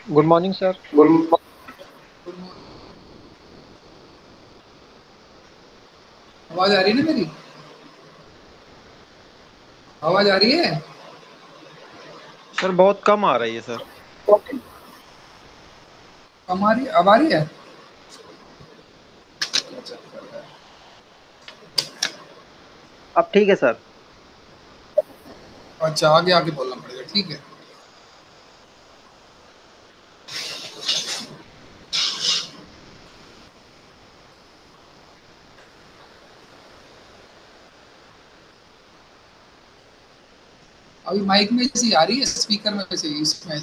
Good morning sir. Good. आवाज आ रही है ना मेरी? आवाज आ रही है? सर बहुत कम आ रही है सर। हमारी अब आ रही है? अब ठीक है सर। अच्छा, आगे आगे बोलना पड़ेगा, ठीक है। अभी माइक में से आ रही है, स्पीकर में से इसमें?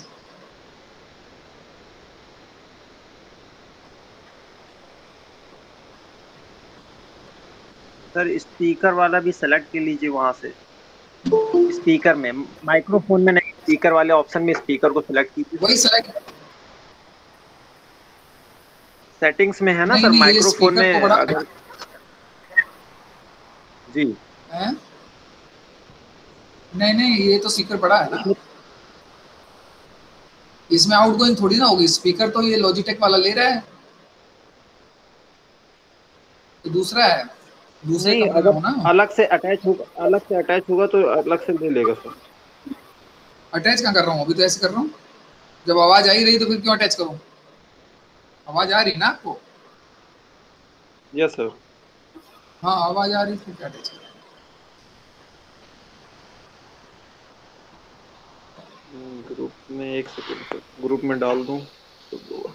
सर स्पीकर वाला भी सेलेक्ट कर लीजिए वहां से। स्पीकर में, माइक्रोफोन में नहीं, स्पीकर वाले ऑप्शन में स्पीकर को सिलेक्ट कीजिए वही सर। सेलेक्ट। सेटिंग्स में है ना नहीं सर, नहीं, ये माइक्रोफोन स्पीकर तो में बड़ा अगर। जी। है। नहीं नहीं, ये तो स्पीकर बड़ा है ना। उसमें इसमें आउटगोइंग थोड़ी ना होगी, स्पीकर तो ये लॉजिटेक वाला ले रहा है, तो दूसरा है, दूसरे नहीं, कंपनी में अगर हो ना। अलग से अटैच होगा तो अलग से ले लेगा सर। अटैच कहाँ कर रहा हूँ? अभी तो ऐसे कर रहा हूँ। जब आवाज आ ही रही तो फिर क्यों अटैच करूँ? आवाज आ रही ना आपको? Yes sir. हाँ, आवाज आ रही फिर क्या अटैच करूँ? ग्रुप में एक सेकेंड सर, ग्रुप में डाल दूं तो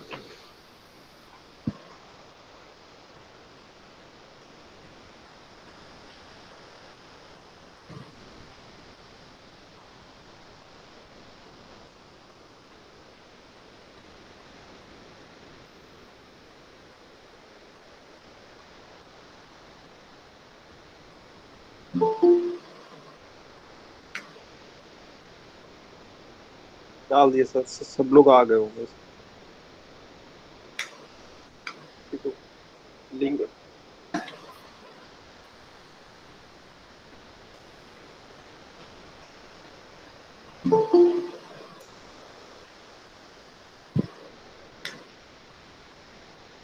डाल दिए सर, सब लोग आ गए होंगे। तो लिंक।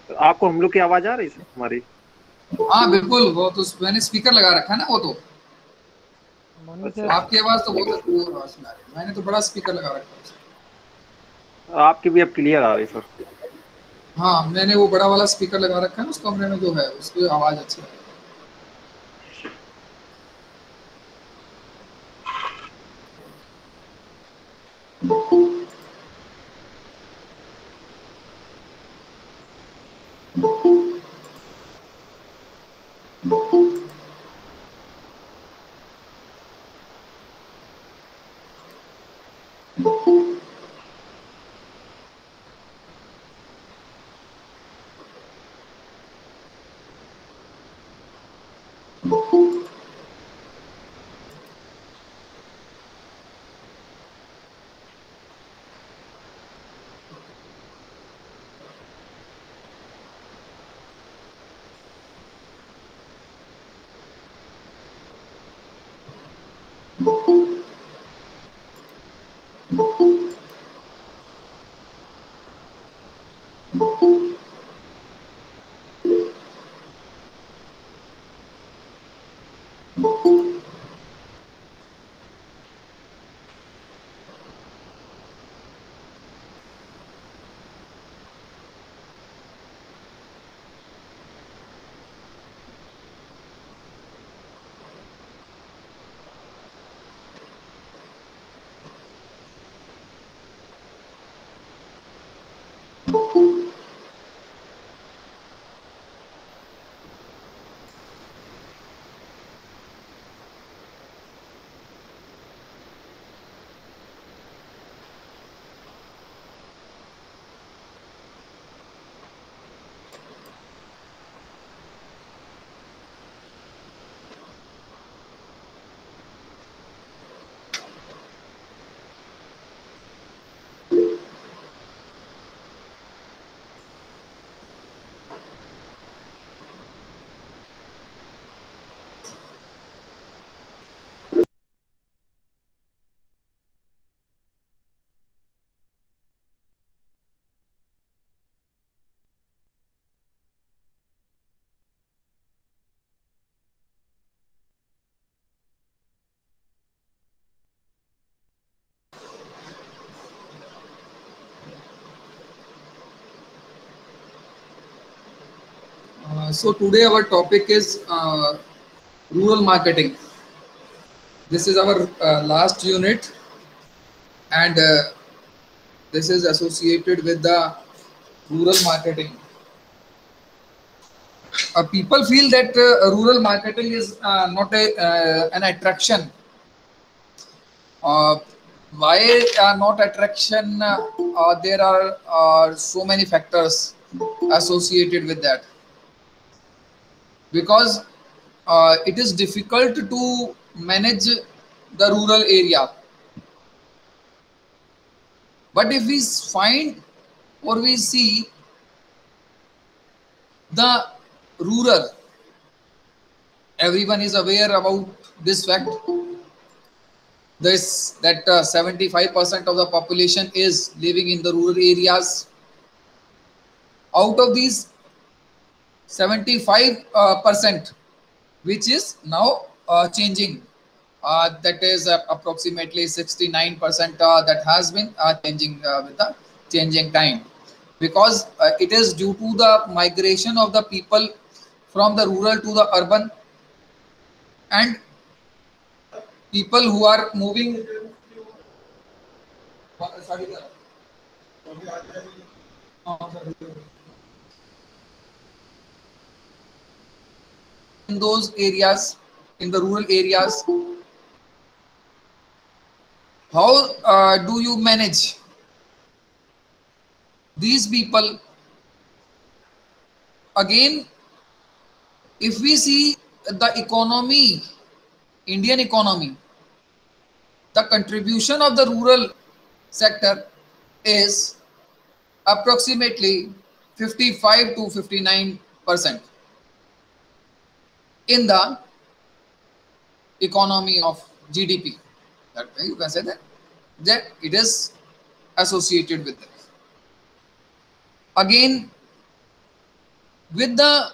आपको हम लोग की आवाज आ रही है सर हमारी? हाँ बिल्कुल, वो तो मैंने स्पीकर लगा रखा है ना, वो तो मॉर्निंग सर। आपकी आवाज तो बहुत वो आवाज सुना रही है। मैंने तो बड़ा स्पीकर लगा रखा है। आपकी भी अब क्लियर आ रही सर। हाँ, मैंने वो बड़ा वाला स्पीकर लगा रखा है ना, उस कमरे में जो है उसकी आवाज अच्छी है। So today our topic is rural marketing. This is our last unit, and this is associated with the rural marketing. People feel that rural marketing is not an attraction. Uh, why not attraction? There are so many factors associated with that, because it is difficult to manage the rural area. But if we find or we see the rural, everyone is aware about this fact. This that 75% of the population is living in the rural areas. Out of these 75%, which is now changing, that is approximately 69% that has been changing with the changing time, because it is due to the migration of the people from the rural to the urban, and people who are moving in those areas, in the rural areas. How do you manage these people? Again, if we see the economy, Indian economy, the contribution of the rural sector is approximately 55 to 59% in the economy of GDP. That you can say that it is associated with this. Again, with the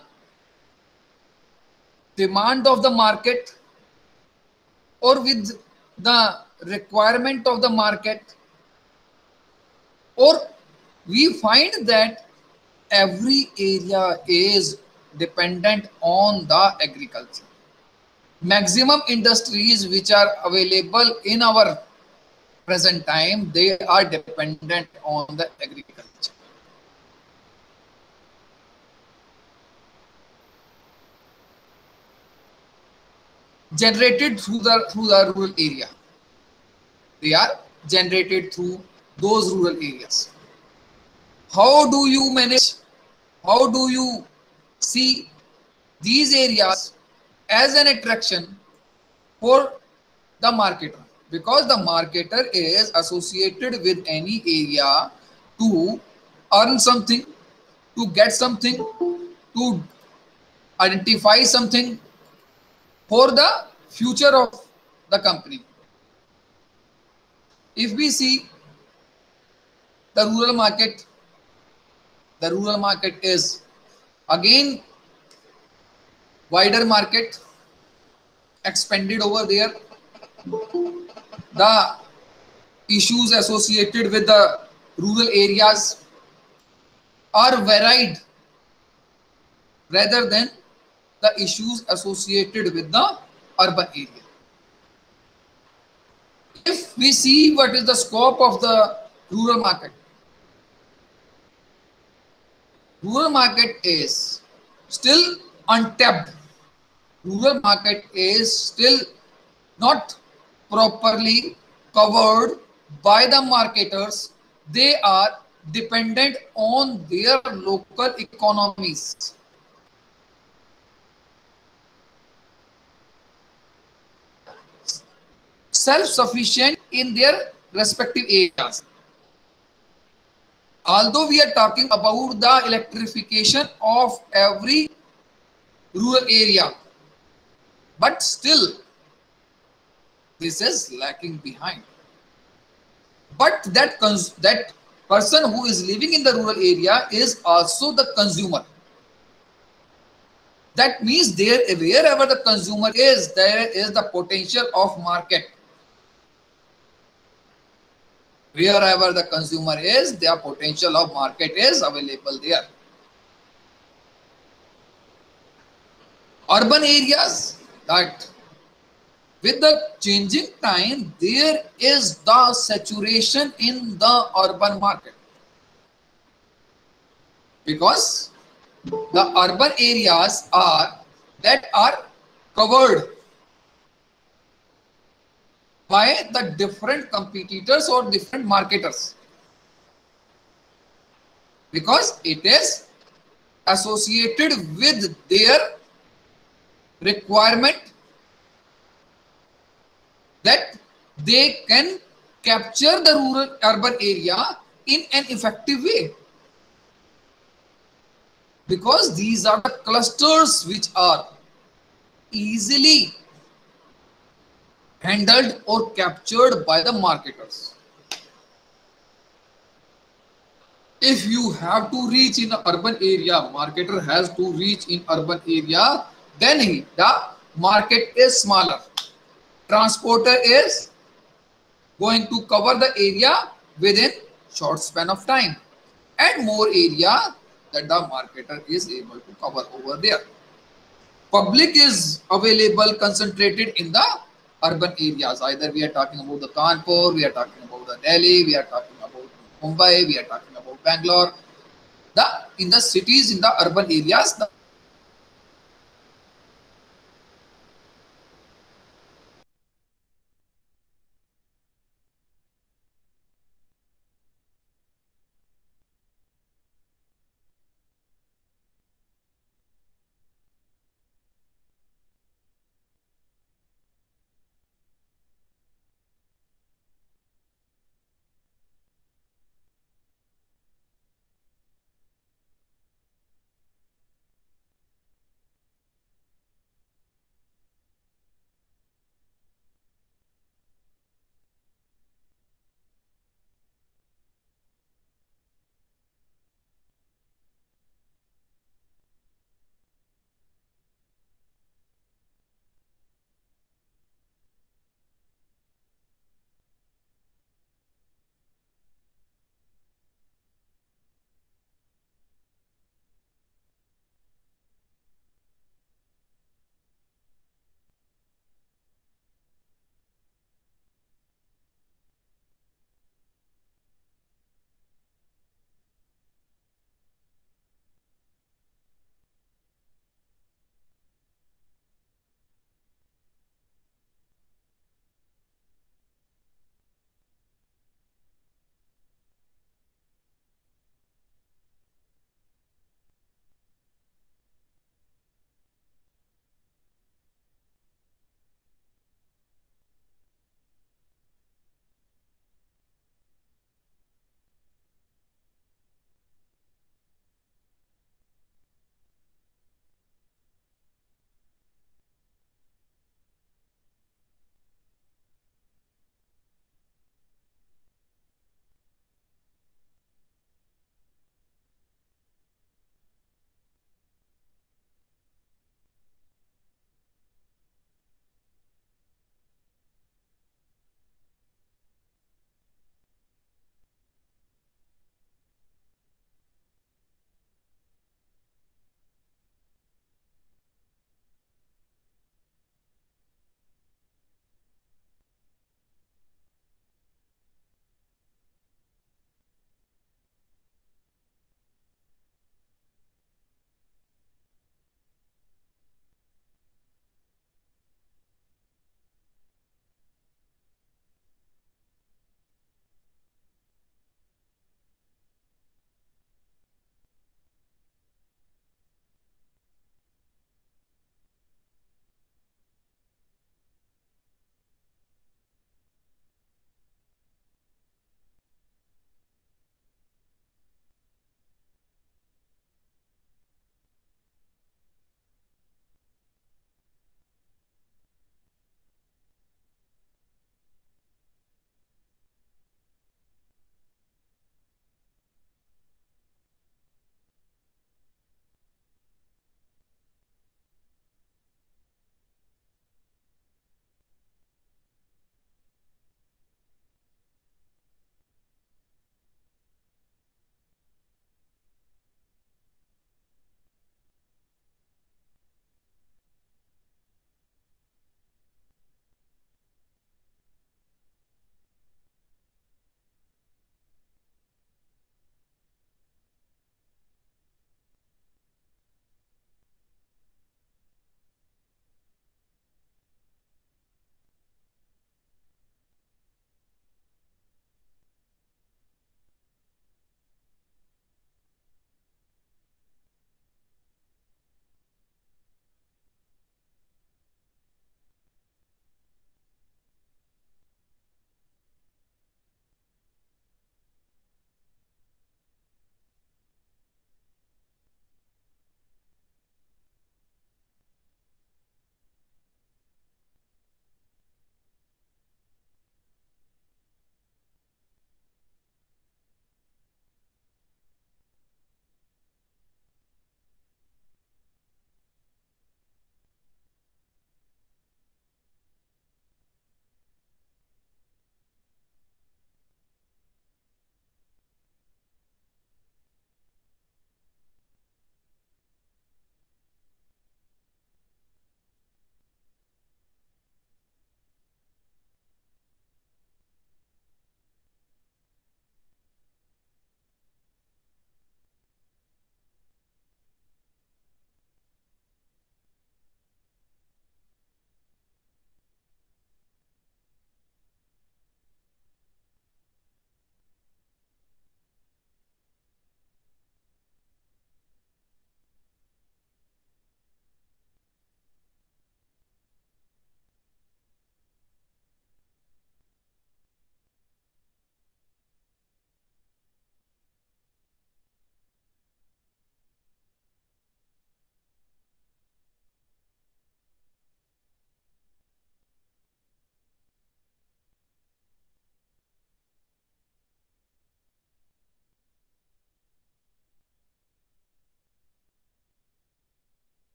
demand of the market, or with the requirement of the market, or we find that every area is dependent on the agriculture. Maximum industries which are available in our present time, they are dependent on the agriculture. Generated through the rural area. They are generated through those rural areas. How do you manage? How do you see these areas as an attraction for the marketer? Because the marketer is associated with any area to earn something, to get something, to identify something for the future of the company. If we see the rural market is again wider market, expanded over there. The issues associated with the rural areas are varied rather than the issues associated with the urban area. If we see what is the scope of the rural market is still untapped. Rural market is still not properly covered by the marketers. They are dependent on their local economies. Self-sufficient in their respective areas. Although we are talking about the electrification of every rural area, but still this is lacking behind. But that person who is living in the rural area is also the consumer. That means there, wherever the consumer is, there is the potential of market. Wherever the consumer is, their potential of market is available there. urban areas, that with the changing time there is the saturation in the urban market, because the urban areas are that are covered by the different competitors or different marketers, because it is associated with their requirement that they can capture the rural urban area in an effective way, because these are the clusters which are easily handled or captured by the marketers. If you have to reach in the urban area, marketer has to reach in urban area, then the market is smaller, transporter is going to cover the area within short span of time, and more area that the marketer is able to cover over there. Public is available concentrated in the urban areas. Either we are talking about the Kanpur, we are talking about the Delhi, we are talking about Mumbai, we are talking about Bangalore. The in the cities, in the urban areas, the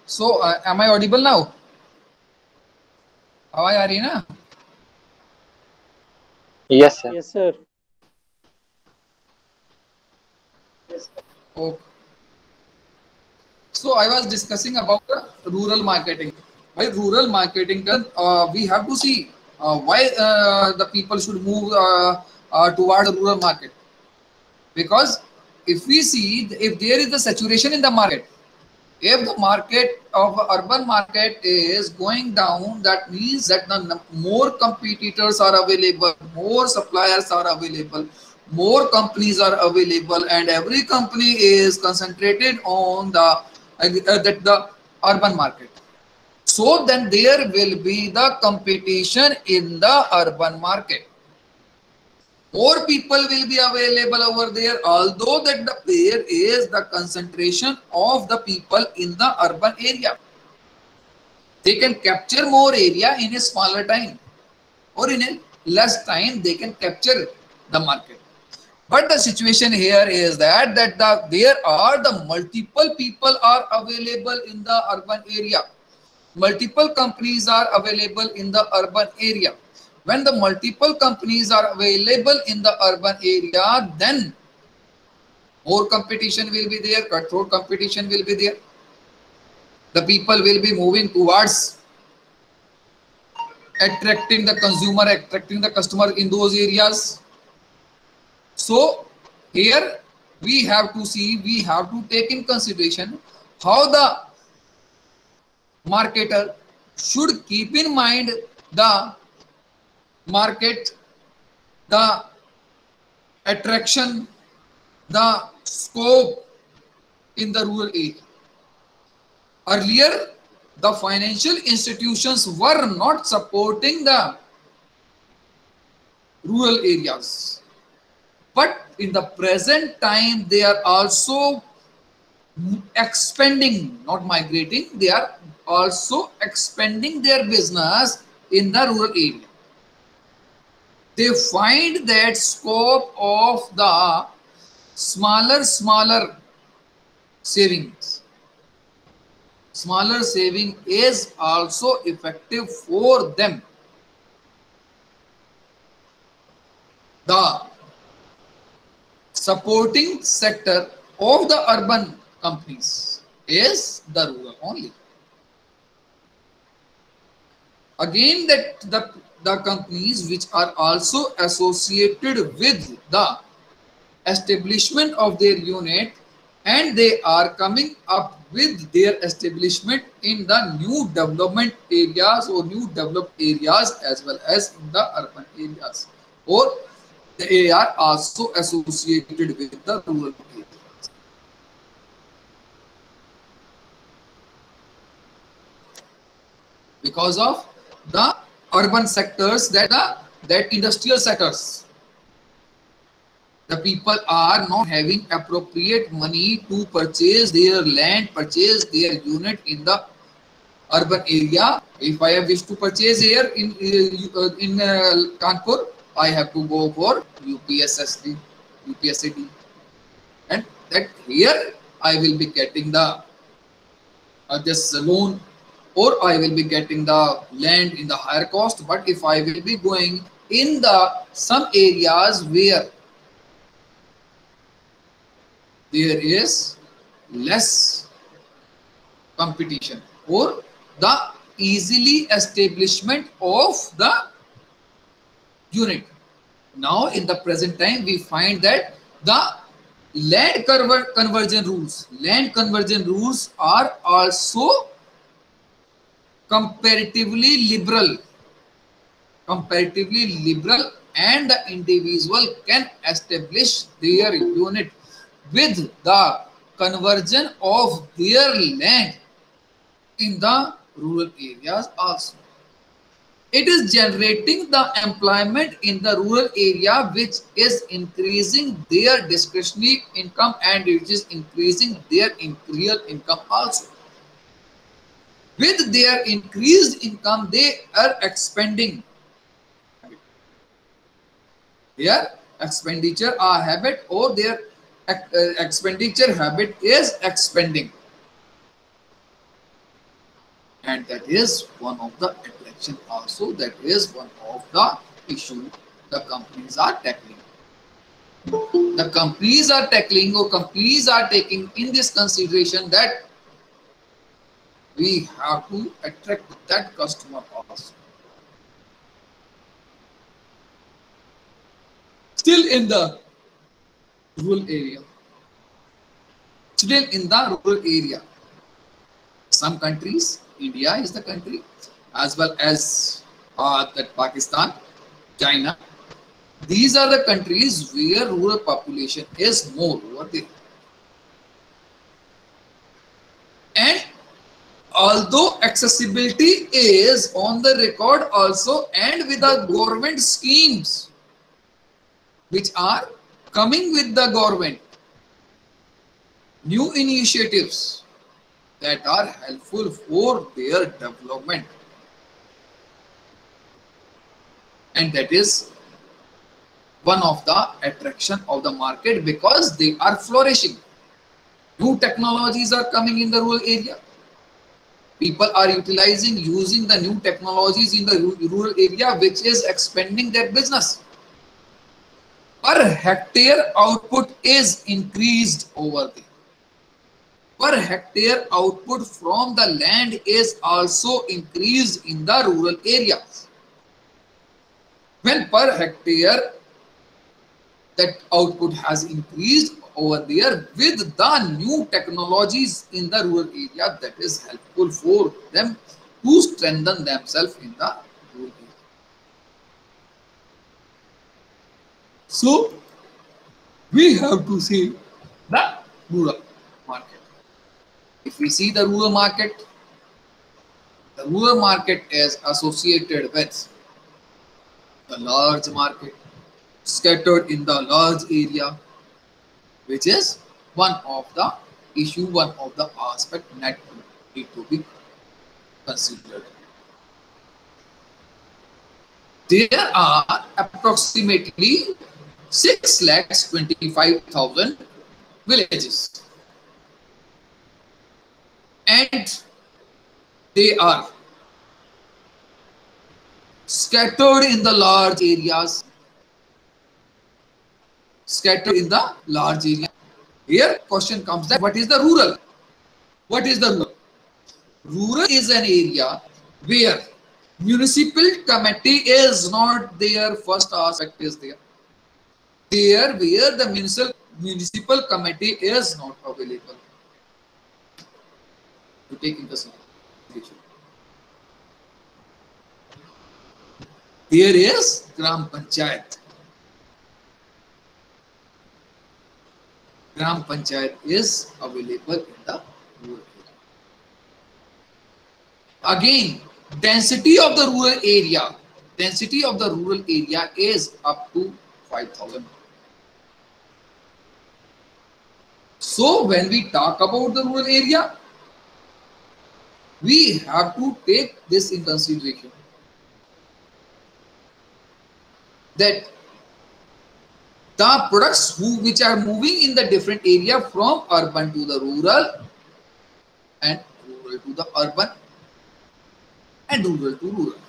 So am I audible now? आवाज आ रही है ना? Yes, sir. Yes, sir. Okay. So I was discussing about the rural marketing. By rural marketing, we have to see why the people should move toward the rural market. Because if we see, if there is a saturation in the market, if the market of urban market is going down, that means that the more competitors are available, more suppliers are available, more companies are available, and every company is concentrated on the urban market. So then there will be the competition in the urban market. More people will be available over there, although that there is the concentration of the people in the urban area. They can capture more area in a smaller time, or in a less time they can capture the market. But the situation here is that there are the multiple people are available in the urban area. Multiple companies are available in the urban area. When the multiple companies are available in the urban area, then more competition will be there, cutthroat competition will be there. The people will be moving towards attracting the consumer, attracting the customer in those areas. So here we have to see, we have to take in consideration how the marketer should keep in mind the market, the attraction, the scope in the rural area. Earlier, the financial institutions were not supporting the rural areas. But in the present time, they are also expanding, not migrating, they are also expanding their business in the rural area. They find that scope of the smaller savings. Smaller saving is also effective for them. The supporting sector of the urban companies is the rural only. Again, that the companies which are also associated with the establishment of their unit, and they are coming up with their establishment in the new development areas or new developed areas as well as in the urban areas, or they are also associated with the rural areas. Because of the urban sectors, that industrial sectors, the people are not having appropriate money to purchase their land, purchase their unit in the urban area. If I wish to purchase here in Kanpur, I have to go for UPSSD, and that here I will be getting the this loan, or I will be getting the land in the higher cost. But if I will be going in the some areas where there is less competition or the easily establishment of the unit. Now in the present time we find that the land conversion rules are also comparatively liberal, and the individual can establish their unit with the conversion of their land in the rural areas also. It is generating the employment in the rural area, which is increasing their discretionary income, and it is increasing their real income also. With their increased income, they are expanding their expenditure habit, or their expenditure habit is expanding. and that is one of the attraction also, that is one of the issue the companies are tackling. The companies are tackling, or companies are taking in this consideration, that we have to attract that customer also. Still in the rural area, still in the rural area, some countries, India is the country, as well as that Pakistan, China, these are the countries where rural population is more over there. And although accessibility is on the record also, and with the government schemes which are coming with the government, new initiatives that are helpful for their development, and that is one of the attraction of the market, because they are flourishing. New technologies are coming in the rural area. People are using the new technologies in the rural area, which is expanding their business. Per hectare output is increased over there. Per hectare output from the land is also increased in the rural areas. When per hectare that output has increased over there with the new technologies in the rural area, that is helpful for them to strengthen themselves in the rural area. So we have to see the rural market. If we see the rural market is associated with the large market scattered in the large area, which is one of the issue, one of the aspect that need to be considered. There are approximately 6,25,000 villages, and they are scattered in the large areas. Scattered in the large area. Here question comes that what is the rural? What is the rural? Rural is an area where municipal committee is not there. First aspect is there. There where the municipal committee is not available to take into consideration. There is Gram Panchayat. Gram Panchayat is available in the rural area. Again, density of the rural area is up to 5,000. So when we talk about the rural area, we have to take this in consideration, that the products which are moving in the different area from urban to the rural, and rural to the urban, and rural to rural.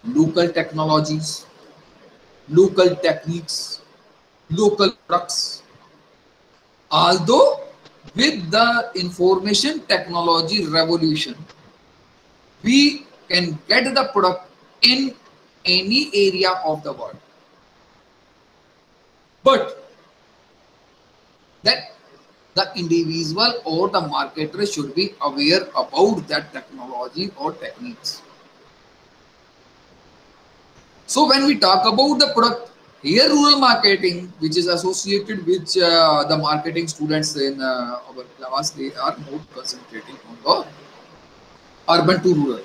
Local technologies, local techniques, local products. Although with the information technology revolution, we can get the product in any area of the world. But that the individual or the marketer should be aware about that technology or techniques. So when we talk about the product, here rural marketing, which is associated with the marketing students in our class, they are more concentrating on the urban to rural.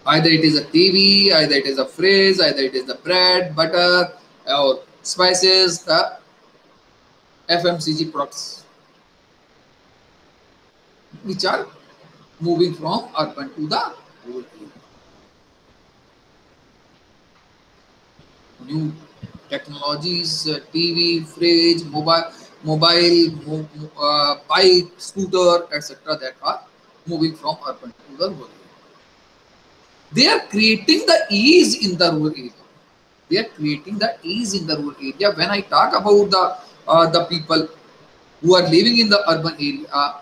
Either it is a TV, either it is a phrase, either it is the bread, butter, or spices, the FMCG products, which are moving from urban to the rural area. New technologies, TV, fridge, mobile, bike, scooter, etc. that are moving from urban to the rural area. They are creating the ease in the rural area. They are creating the ease in the rural area. When I talk about the people who are living in the urban area,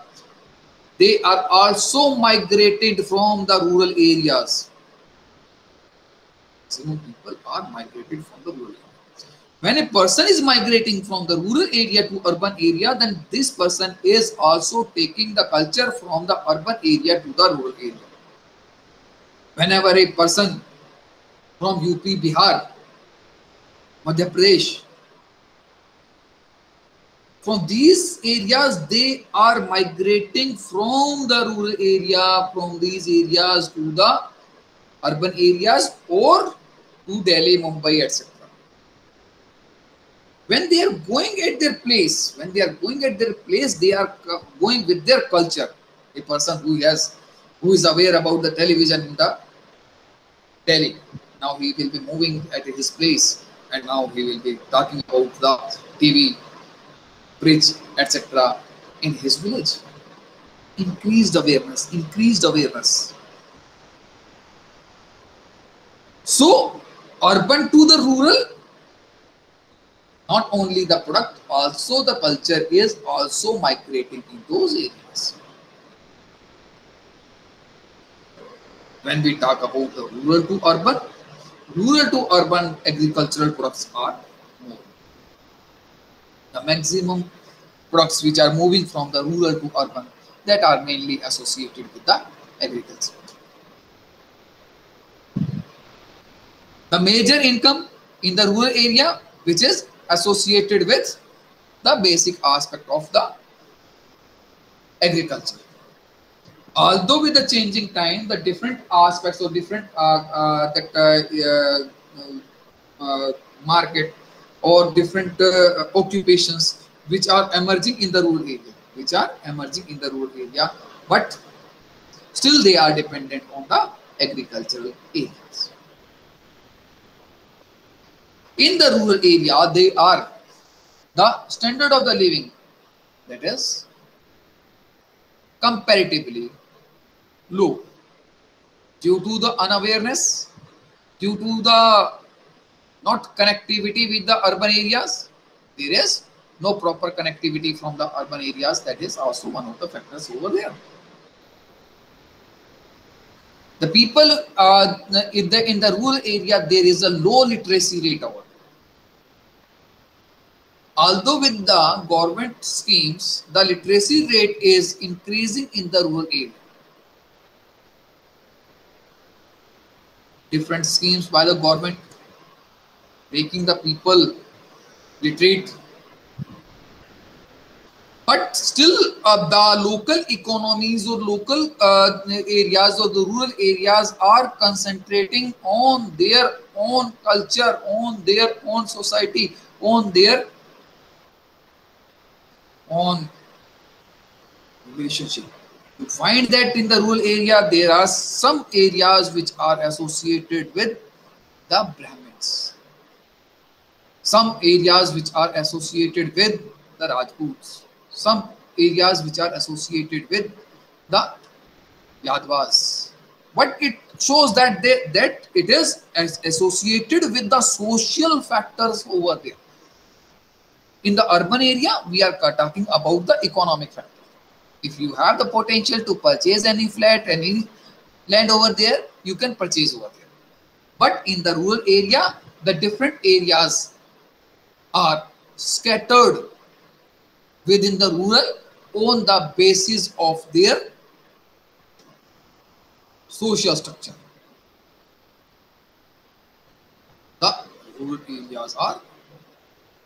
they are also migrated from the rural areas. Maximum people are migrated from the rural area. When a person is migrating from the rural area to urban area, then this person is also taking the culture from the urban area to the rural area. Whenever a person from UP, Bihar, Madhya Pradesh, from these areas, they are migrating from the rural area, from these areas to the urban areas or to Delhi, Mumbai, etc. When they are going at their place, they are going with their culture. A person who is aware about the television in the Delhi, now he will be moving at his place, and now he will be talking about the TV, bridge, etc. in his village. Increased awareness, increased awareness. So, urban to the rural, not only the product, also the culture is also migrating in those areas. When we talk about the rural to urban agricultural products are more. The maximum products which are moving from the rural to urban, that are mainly associated with the agriculture. The major income in the rural area, which is associated with the basic aspect of the agriculture. Although with the changing time, the different aspects or different market or different occupations which are emerging in the rural area, but still they are dependent on the agricultural areas. In the rural area, they are the standard of the living, that is comparatively low due to the unawareness, due to the not connectivity with the urban areas. There is no proper connectivity from the urban areas. That is also one of the factors over there. The people in the rural area, there is a low literacy rate over there. Although with the government schemes, the literacy rate is increasing in the rural area. Different schemes by the government making the people literate. But still the local economies or local areas or the rural areas are concentrating on their own culture, on their own society, on their own relationship. You find that in the rural area, there are some areas which are associated with the Brahmins. Some areas which are associated with the Rajputs. Some areas which are associated with the Yadavas. But it shows that that it is associated with the social factors over there. In the urban area, we are talking about the economic factor. If you have the potential to purchase any flat, any land over there, you can purchase over there. But in the rural area, the different areas are scattered within the rural on the basis of their social structure. The rural areas are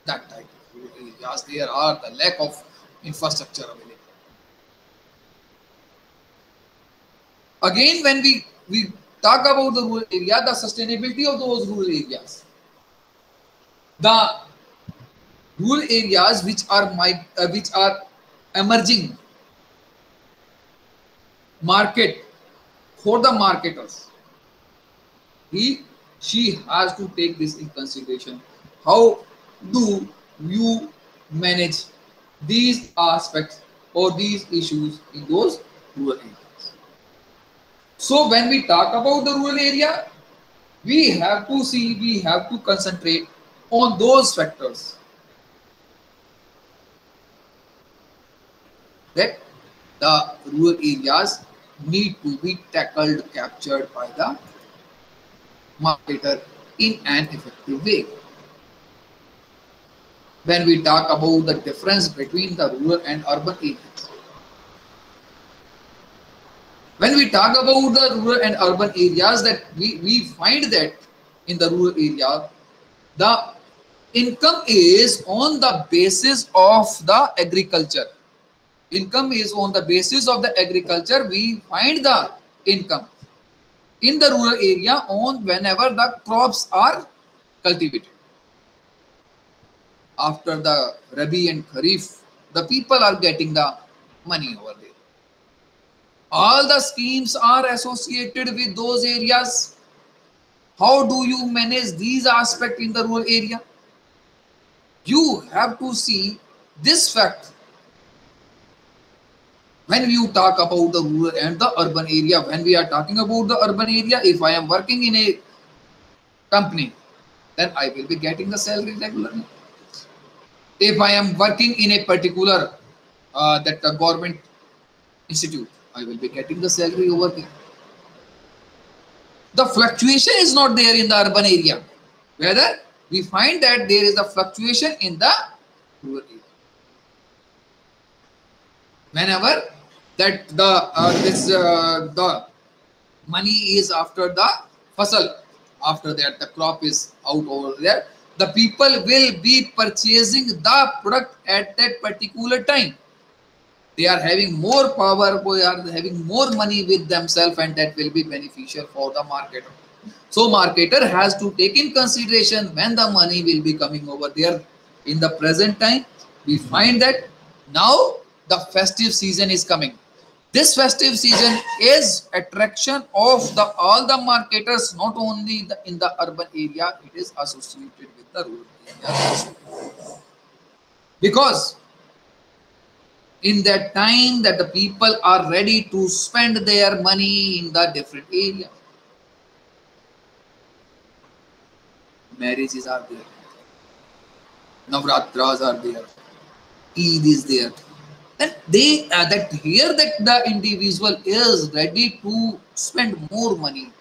that type of rural areas. There are the lack of infrastructure available. Again, when we talk about the rural area, the sustainability of those rural areas, the rural areas which are emerging market for the marketers, she has to take this in consideration. How do you manage these aspects or these issues in those rural areas? So when we talk about the rural area, we have to see, we have to concentrate on those factors that the rural areas need to be tackled, captured by the marketer in an effective way. When we talk about the difference between the rural and urban areas, when we talk about the rural and urban areas, that we find that in the rural area, the income is on the basis of the agriculture. Income is on the basis of the agriculture. We find the income in the rural area on whenever the crops are cultivated. After the Rabi and Kharif, the people are getting the money over there. All the schemes are associated with those areas. How do you manage these aspects in the rural area? You have to see this fact. When you talk about the rural and the urban area, when we are talking about the urban area, if I am working in a company, then I will be getting the salary regularly. If I am working in a particular that government institute, I will be getting the salary over there. The fluctuation is not there in the urban area. Whether we find that there is a fluctuation in the rural area. Whenever that the money is after the fasal, after that the crop is out over there, the people will be purchasing the product at that particular time. They are having more power, they are having more money with themselves, and that will be beneficial for the marketer. So marketer has to take in consideration when the money will be coming over there. In the present time, we find that now the festive season is coming. This festive season is attraction of the all the marketers, not only in the urban area, it is associated with the rural area. Because in that time that the people are ready to spend their money in the different areas. Marriages are there, Navratras are there, Eid is there, and they that here that the individual is ready to spend more money.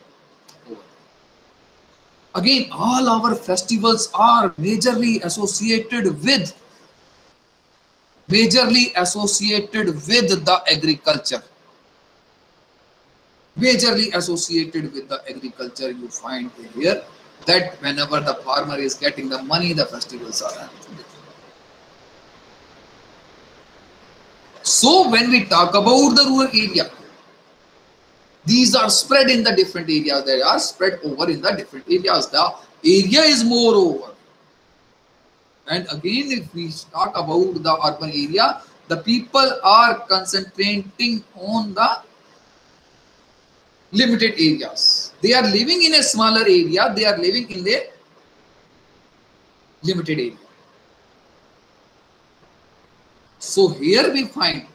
Again, all our festivals are majorly associated with the agriculture. Majorly associated with the agriculture, you find here that whenever the farmer is getting the money, the festivals are happening. So when we talk about the rural area, these are spread in the different areas. They are spread over in the different areas. The area is more over. And again, if we talk about the urban area, the people are concentrating on the limited areas. They are living in a smaller area. They are living in a limited area. So here we find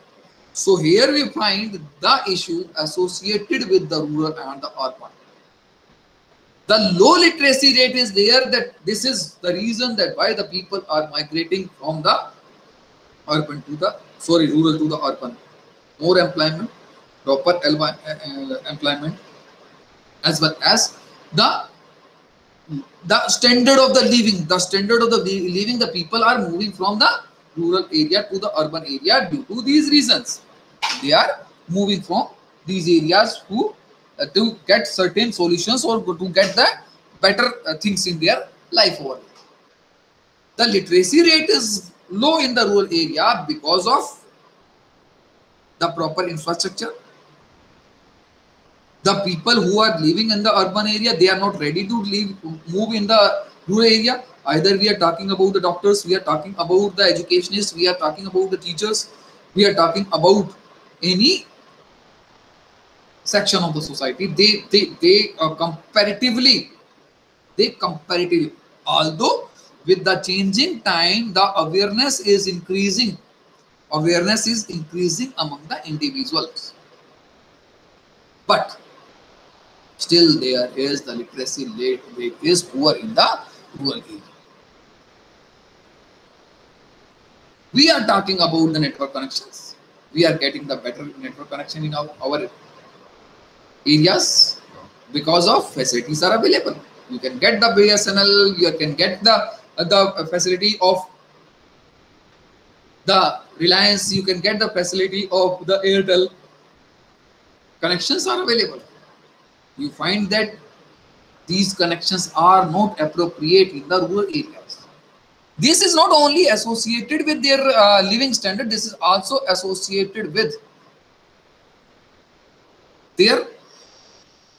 the issue associated with the rural and the urban. The low literacy rate is there. That this is the reason that why the people are migrating from the urban to the rural to the urban. More employment, proper employment, as well as the standard of the living. The people are moving from the rural area to the urban area due to these reasons. They are moving from these areas to get certain solutions or to get the better things in their life over there. The literacy rate is low in the rural area because of the proper infrastructure. The people who are living in the urban area, they are not ready to move in the rural area. Either we are talking about the doctors, we are talking about the educationists, we are talking about the teachers, we are talking about any section of the society. They comparatively, although with the changing time, the awareness is increasing among the individuals. But Still there is the literacy rate is poor in the rural area. We are talking about the network connections. We are getting the better network connection in our areas because of facilities are available. You can get the BSNL, you can get the facility of the Reliance, you can get the facility of the Airtel. Connections are available. You find that these connections are not appropriate in the rural areas. This is not only associated with their living standard, this is also associated with their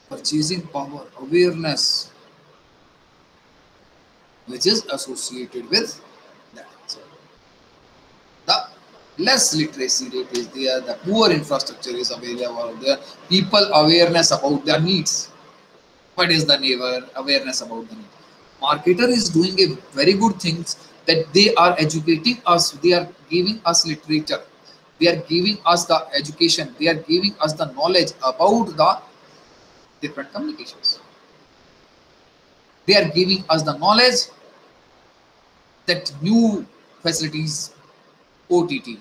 purchasing power, awareness, which is associated with that. The less literacy rate is there, the poor infrastructure is available, the people awareness about their needs. What is the neighbor awareness about the need? Marketer is doing a very good things that they are educating us, they are giving us literature, they are giving us the education, they are giving us the knowledge about the different communications. They are giving us the knowledge that new facilities, OTT,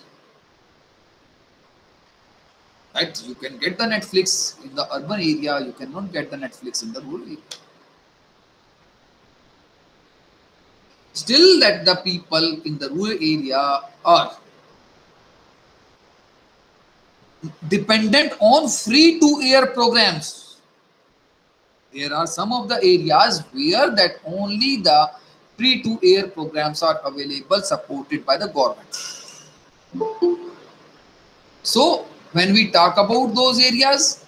right? You can get the Netflix in the urban area, you cannot get the Netflix in the rural area. Still that the people in the rural area are dependent on free to air programs. There are some of the areas where that only the free to air programs are available, supported by the government. So when we talk about those areas,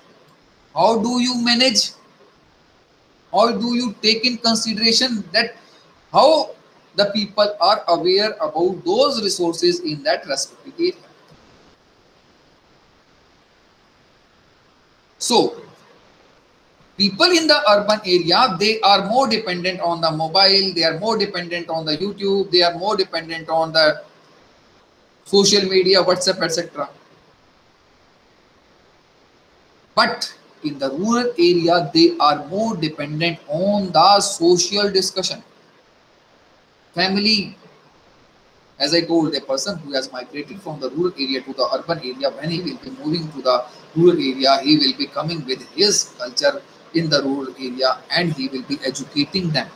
how do you manage? How do you take in consideration that how the people are aware about those resources in that respective area? So people in the urban area, they are more dependent on the mobile, they are more dependent on the YouTube, they are more dependent on the social media, WhatsApp, etc. But in the rural area, they are more dependent on the social discussion. Family, as I told, a person who has migrated from the rural area to the urban area, when he will be moving to the rural area, he will be coming with his culture in the rural area and he will be educating them.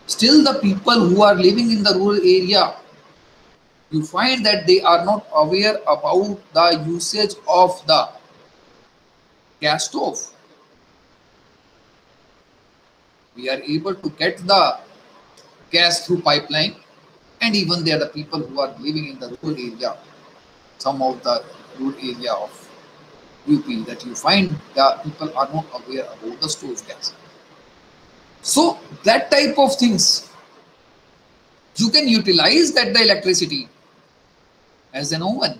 Still, the people who are living in the rural area, you find that they are not aware about the usage of the gas stove. We are able to get the gas through pipeline, and even there the people who are living in the rural area, some of the rural area of UP, that you find the people are not aware about the stove gas. So that type of things, you can utilize that the electricity as an oven.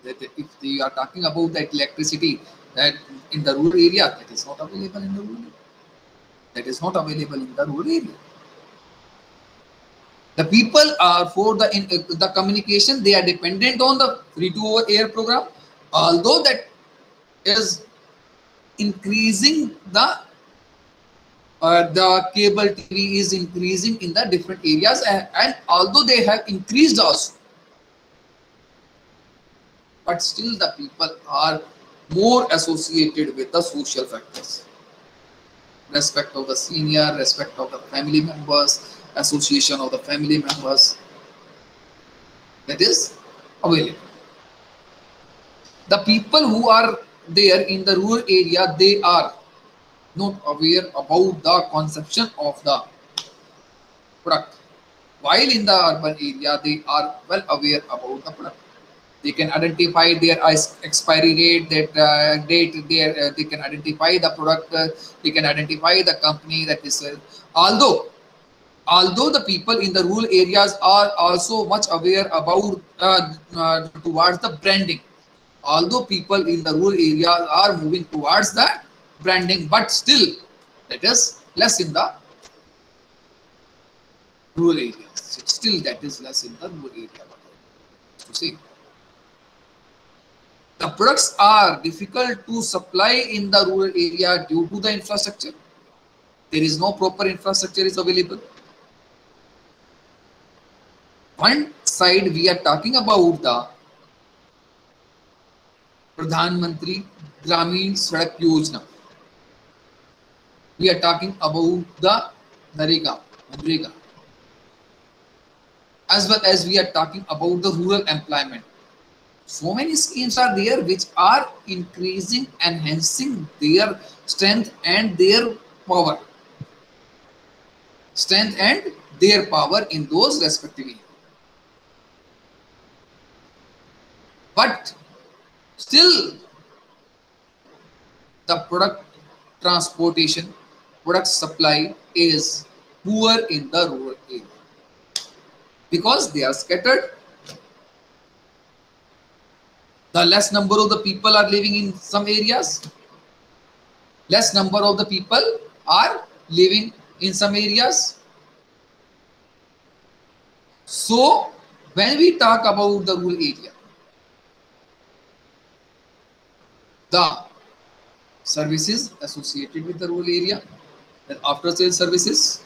That if they are talking about that electricity that in the rural area, that is not available in the rural area. That is not available in the rural area. The people are for the communication, they are dependent on the free to air program, although that is increasing the cable TV is increasing in the different areas, and although they have increased also, but still the people are more associated with the social factors. Respect of the senior, respect of the family members, association of the family members, that is available. The people who are there in the rural area, they are not aware about the consumption of the product, while in the urban area they are well aware about the product. They can identify their expiry date, that date, they can identify the product, they can identify the company that is although the people in the rural areas are also much aware about towards the branding, although people in the rural areas are moving towards the branding, but still that is less in the rural areas. Still that is less in the rural area. You see, the The products are difficult to supply in the rural area due to the infrastructure. There is no proper infrastructure is available. One side we are talking about the Pradhan Mantri Gramin Sadak Yojana. We are talking about the Narega, as well as we are talking about the rural employment. So many schemes are there which are increasing, enhancing their strength and their power. Strength and their power in those respective areas. But still, the product transportation, product supply is poor in the rural area because they are scattered. The less number of the people are living in some areas. Less number of the people are living in some areas. So, when we talk about the rural area, the services associated with the rural area, the after sales services,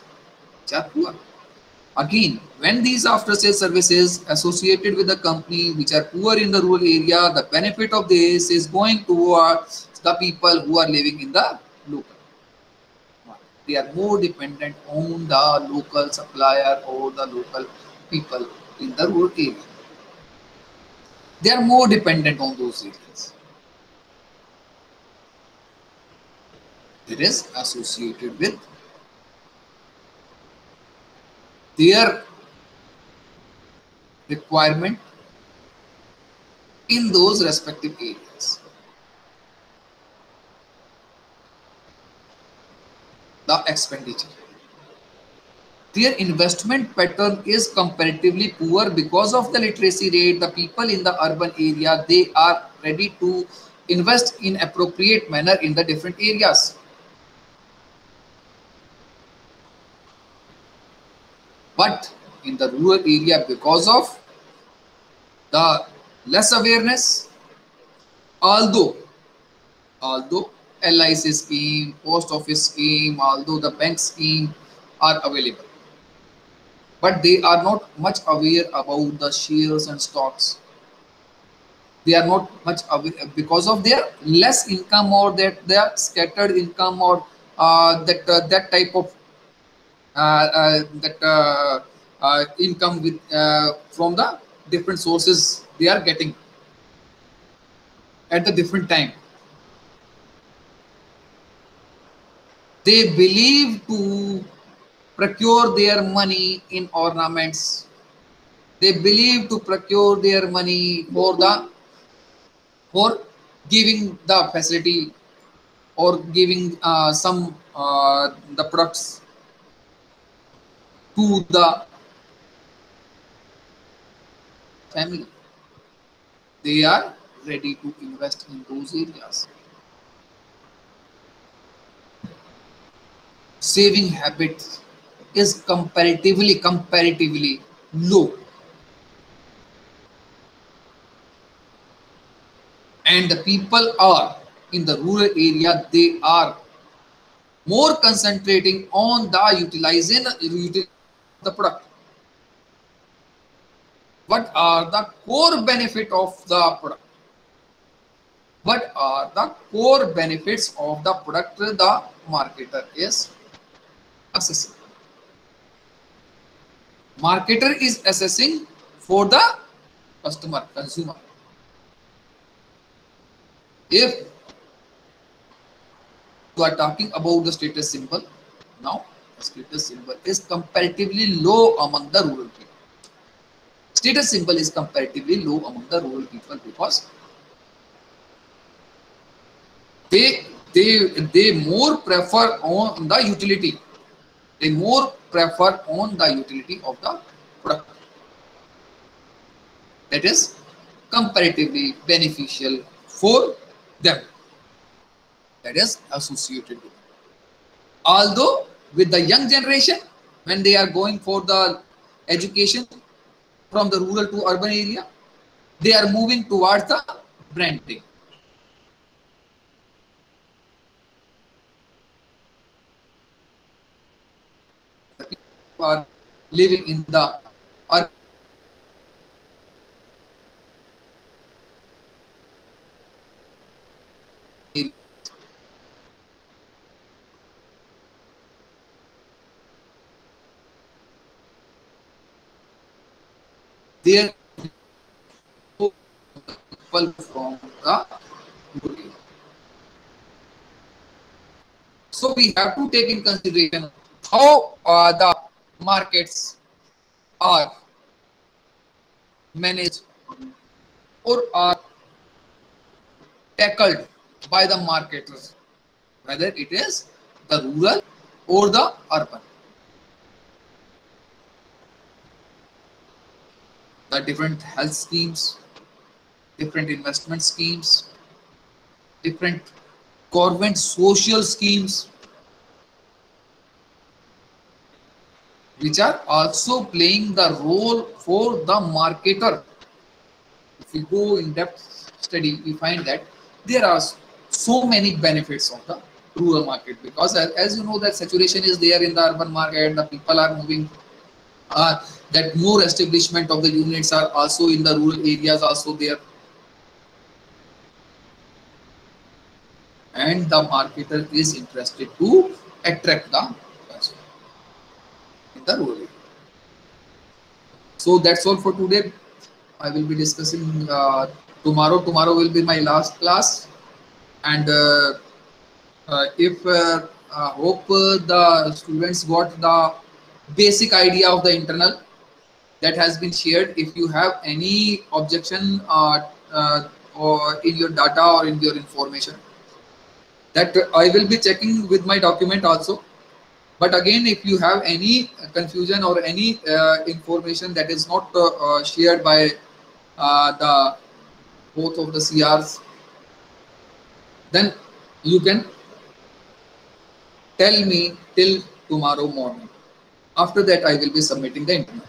which are poor. Again, when these after sales services associated with the company which are poor in the rural area, the benefit of this is going towards the people who are living in the local. They are more dependent on the local supplier or the local people in the rural area. They are more dependent on those areas. It is associated with their requirement in those respective areas. The expenditure. Their investment pattern is comparatively poor because of the literacy rate. The people in the urban area, they are ready to invest in appropriate manner in the different areas. But in the rural area, because of the less awareness, although LIC scheme, post office scheme, although the bank scheme are available, but they are not much aware about the shares and stocks. They are not much aware because of their less income or their scattered income or that type of income with from the different sources they are getting at the different time. They believe to procure their money in ornaments. They believe to procure their money for giving the facility or giving some the products to the family. They are ready to invest in those areas. Saving habit is comparatively low, and the people are in the rural area, they are more concentrating on the utilizing the product. What are the core benefit of the product? What are the core benefits of the product the marketer is assessing? Marketer is assessing for the consumer. If you are talking about the status symbol, now the status symbol is comparatively low among the rural people. Status symbol is comparatively low among the rural people because they more prefer on the utility. They more prefer on the utility of the product. That is comparatively beneficial for them. That is associated with. Although with the young generation, when they are going for the education from the rural to urban area, they are moving towards the branding. are living in the urban area. There people from the rural area. So we have to take in consideration how the markets are managed or are tackled by the marketers, whether it is the rural or the urban. The different health schemes, different investment schemes, different government social schemes, which are also playing the role for the marketer. If we go in depth study, we find that there are so many benefits of the rural market, because as you know that saturation is there in the urban market, the people are moving, that more establishment of the units are also in the rural areas also there, and the marketer is interested to attract the customer in the rural area. So that's all for today. I will be discussing tomorrow. Tomorrow will be my last class, and if hope the students got the basic idea of the internal that has been shared. If you have any objection or in your data or in your information, that I will be checking with my document also. But again, if you have any confusion or any information that is not shared by the both of the CRs, then you can tell me till tomorrow morning. After that, I will be submitting the internal.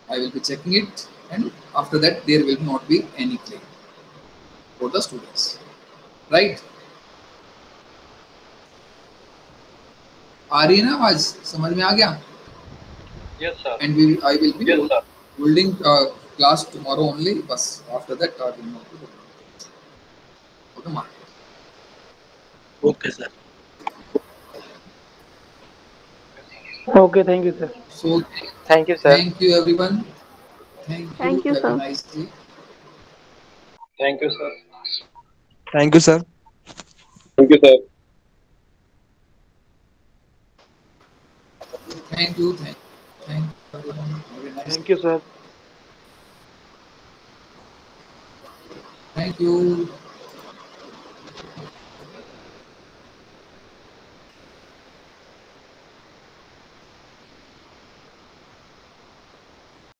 I will be checking it, and after that, there will not be any claim for the students. Right? आ रही है ना आवाज? समझ में आ गया? Yes, sir. And I will be holding class tomorrow only. But after that, I will not be holding for the market. Okay, sir. Okay, thank you, sir. So, Thank you, sir. thank you everyone. Thank you. Thank you, Have a sir. nice day. Thank you, sir. Thank you, sir. Thank you, sir. Thank you. Thank you everyone. Have a nice Thank you, sir. Thank you.